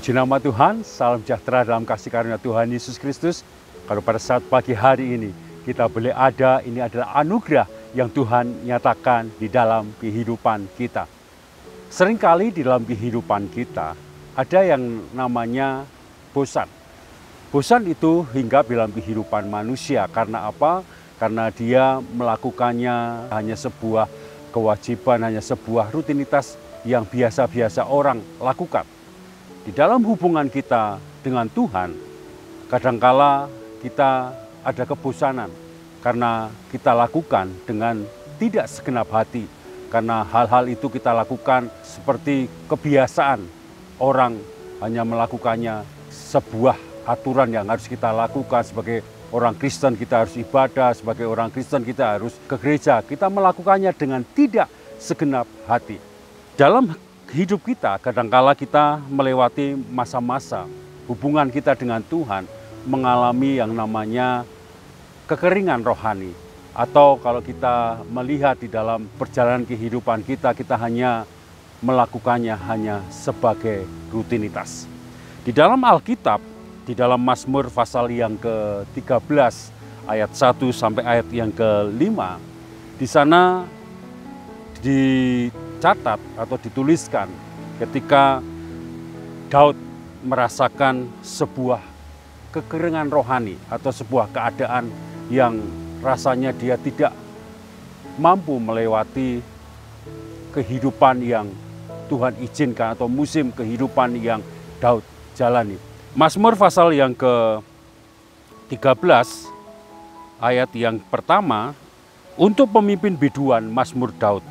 Puji nama Tuhan, salam sejahtera dalam kasih karunia Tuhan Yesus Kristus. Kalau pada saat pagi hari ini kita boleh ada, ini adalah anugerah yang Tuhan nyatakan di dalam kehidupan kita. Seringkali di dalam kehidupan kita ada yang namanya bosan. Bosan itu hingga dalam kehidupan manusia. Karena apa? Karena dia melakukannya hanya sebuah kewajiban, hanya sebuah rutinitas yang biasa-biasa orang lakukan. Di dalam hubungan kita dengan Tuhan, kadangkala kita ada kebosanan karena kita lakukan dengan tidak segenap hati. Karena hal-hal itu kita lakukan seperti kebiasaan orang hanya melakukannya sebuah aturan yang harus kita lakukan. Sebagai orang Kristen kita harus ibadah, sebagai orang Kristen kita harus ke gereja. Kita melakukannya dengan tidak segenap hati. Dalam hidup kita, kadangkala kita melewati masa-masa hubungan kita dengan Tuhan mengalami yang namanya kekeringan rohani. Atau kalau kita melihat di dalam perjalanan kehidupan kita, kita hanya melakukannya hanya sebagai rutinitas. Di dalam Alkitab, di dalam Mazmur pasal yang ke-13 ayat 1 sampai ayat yang ke-5, di sana dicatat atau dituliskan ketika Daud merasakan sebuah kekeringan rohani atau sebuah keadaan yang rasanya dia tidak mampu melewati kehidupan yang Tuhan izinkan atau musim kehidupan yang Daud jalani. Mazmur pasal yang ke-13 ayat yang pertama, untuk pemimpin biduan Mazmur Daud.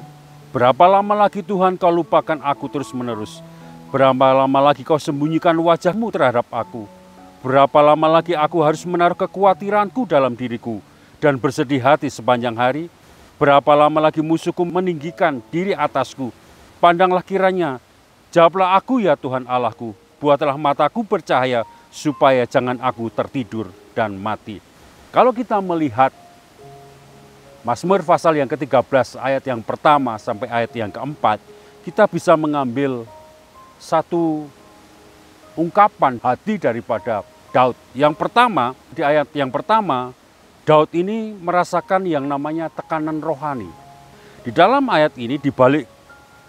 Berapa lama lagi Tuhan kau lupakan aku terus-menerus? Berapa lama lagi kau sembunyikan wajahmu terhadap aku? Berapa lama lagi aku harus menaruh kekhawatiranku dalam diriku dan bersedih hati sepanjang hari? Berapa lama lagi musuhku meninggikan diri atasku? Pandanglah kiranya, jawablah aku ya Tuhan Allahku. Buatlah mataku bercahaya supaya jangan aku tertidur dan mati. Kalau kita melihat Mazmur pasal yang ke-13 ayat yang pertama sampai ayat yang keempat, kita bisa mengambil satu ungkapan hati daripada Daud. Yang pertama, di ayat yang pertama, Daud ini merasakan yang namanya tekanan rohani. Di dalam ayat ini, dibalik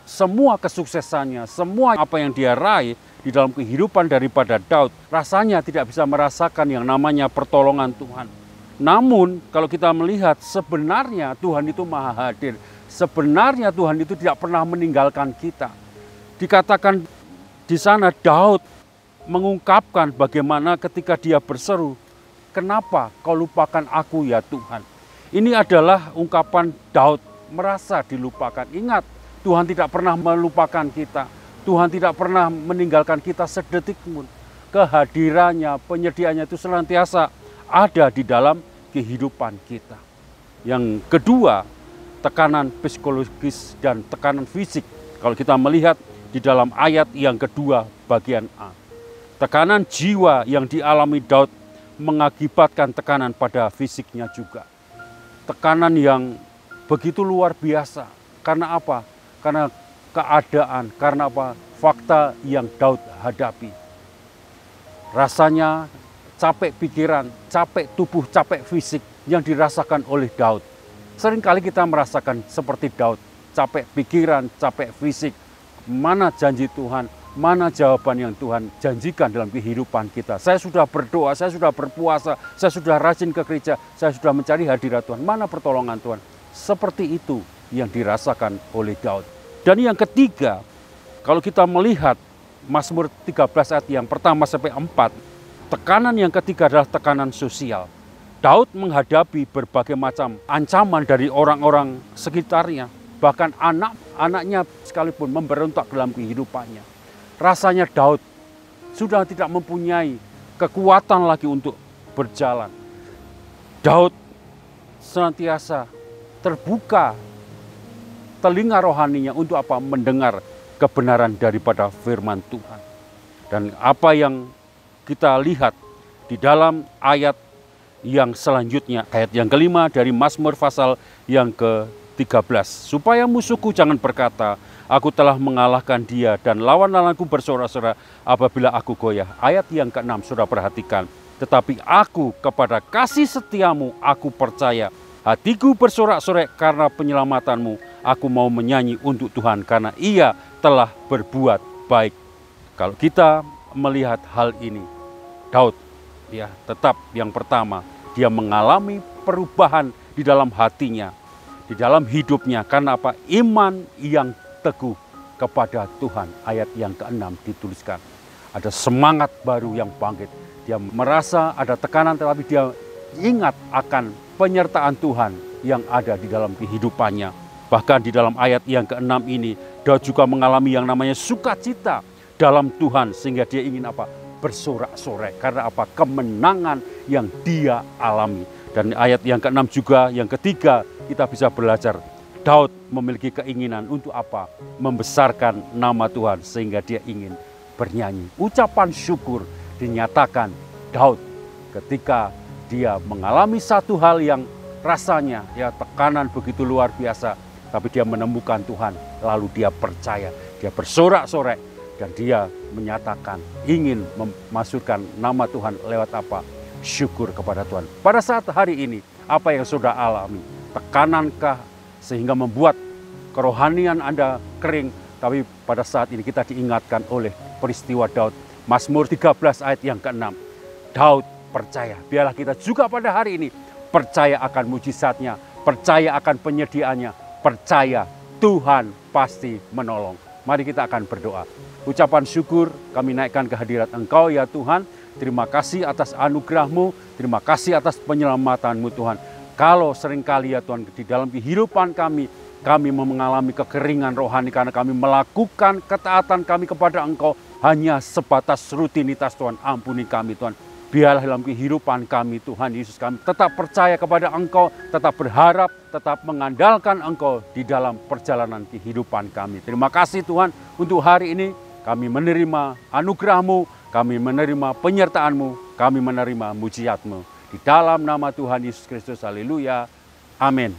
semua kesuksesannya, semua apa yang dia raih di dalam kehidupan daripada Daud, rasanya tidak bisa merasakan yang namanya pertolongan Tuhan. Namun kalau kita melihat sebenarnya Tuhan itu maha hadir. Sebenarnya Tuhan itu tidak pernah meninggalkan kita. Dikatakan di sana Daud mengungkapkan bagaimana ketika dia berseru, kenapa kau lupakan aku ya Tuhan? Ini adalah ungkapan Daud merasa dilupakan. Ingat, Tuhan tidak pernah melupakan kita. Tuhan tidak pernah meninggalkan kita sedetik pun. Kehadirannya, penyediaannya itu senantiasa ada di dalam kehidupan kita. Yang kedua, tekanan psikologis dan tekanan fisik. Kalau kita melihat di dalam ayat yang kedua bagian A. Tekanan jiwa yang dialami Daud mengakibatkan tekanan pada fisiknya juga. Tekanan yang begitu luar biasa. Karena apa? Karena keadaan, karena apa? Fakta yang Daud hadapi. Rasanya capek pikiran, capek tubuh, capek fisik yang dirasakan oleh Daud. Seringkali kita merasakan seperti Daud, capek pikiran, capek fisik. Mana janji Tuhan, mana jawaban yang Tuhan janjikan dalam kehidupan kita. Saya sudah berdoa, saya sudah berpuasa, saya sudah rajin ke gereja, saya sudah mencari hadirat Tuhan. Mana pertolongan Tuhan? Seperti itu yang dirasakan oleh Daud. Dan yang ketiga, kalau kita melihat Mazmur 13 ayat yang pertama sampai 4, tekanan yang ketiga adalah tekanan sosial. Daud menghadapi berbagai macam ancaman dari orang-orang sekitarnya. Bahkan anak-anaknya sekalipun memberontak dalam kehidupannya. Rasanya Daud sudah tidak mempunyai kekuatan lagi untuk berjalan. Daud senantiasa terbuka telinga rohaninya untuk apa? Mendengar kebenaran daripada firman Tuhan. Dan apa yang kita lihat di dalam ayat yang selanjutnya, ayat yang kelima dari Mazmur pasal yang 13. Supaya musuhku jangan berkata, aku telah mengalahkan dia dan lawan-lawanku bersorak-sorak apabila aku goyah. Ayat yang ke-6, saudara perhatikan. Tetapi aku kepada kasih setiamu aku percaya. Hatiku bersorak-sorai karena penyelamatanmu. Aku mau menyanyi untuk Tuhan karena Ia telah berbuat baik. Kalau kita melihat hal ini, Daud ya tetap yang pertama dia mengalami perubahan di dalam hatinya, di dalam hidupnya. Karena apa? Iman yang teguh kepada Tuhan. Ayat yang ke-6 dituliskan. Ada semangat baru yang bangkit. Dia merasa ada tekanan tetapi dia ingat akan penyertaan Tuhan yang ada di dalam kehidupannya. Bahkan di dalam ayat yang ke-6 ini, Daud juga mengalami yang namanya sukacita dalam Tuhan. Sehingga dia ingin apa? Bersorak-sorai. Karena apa? Kemenangan yang dia alami. Dan ayat yang ke-6 juga, yang ketiga, kita bisa belajar. Daud memiliki keinginan untuk apa? Membesarkan nama Tuhan sehingga dia ingin bernyanyi. Ucapan syukur dinyatakan Daud ketika dia mengalami satu hal yang rasanya ya tekanan begitu luar biasa. Tapi dia menemukan Tuhan, lalu dia percaya, dia bersorak-sorai. Dan dia menyatakan ingin memasukkan nama Tuhan lewat apa? Syukur kepada Tuhan. Pada saat hari ini, apa yang sudah alami? Tekanankah sehingga membuat kerohanian Anda kering? Tapi pada saat ini kita diingatkan oleh peristiwa Daud. Mazmur 13 ayat yang ke-6. Daud percaya. Biarlah kita juga pada hari ini percaya akan mujizatnya, percaya akan penyediaannya, percaya Tuhan pasti menolong. Mari kita akan berdoa. Ucapan syukur kami naikkan ke hadirat Engkau ya Tuhan. Terima kasih atas anugerah-Mu, terima kasih atas penyelamatan-Mu Tuhan. Kalau seringkali ya Tuhan di dalam kehidupan kami mengalami kekeringan rohani karena kami melakukan ketaatan kami kepada Engkau hanya sebatas rutinitas Tuhan. Ampuni kami Tuhan. Biarlah dalam kehidupan kami Tuhan Yesus kami tetap percaya kepada Engkau, tetap berharap, tetap mengandalkan Engkau di dalam perjalanan kehidupan kami. Terima kasih Tuhan untuk hari ini kami menerima anugerah-Mu. Kami menerima penyertaan-Mu, kami menerima mujizat-Mu. Di dalam nama Tuhan Yesus Kristus, haleluya, amin.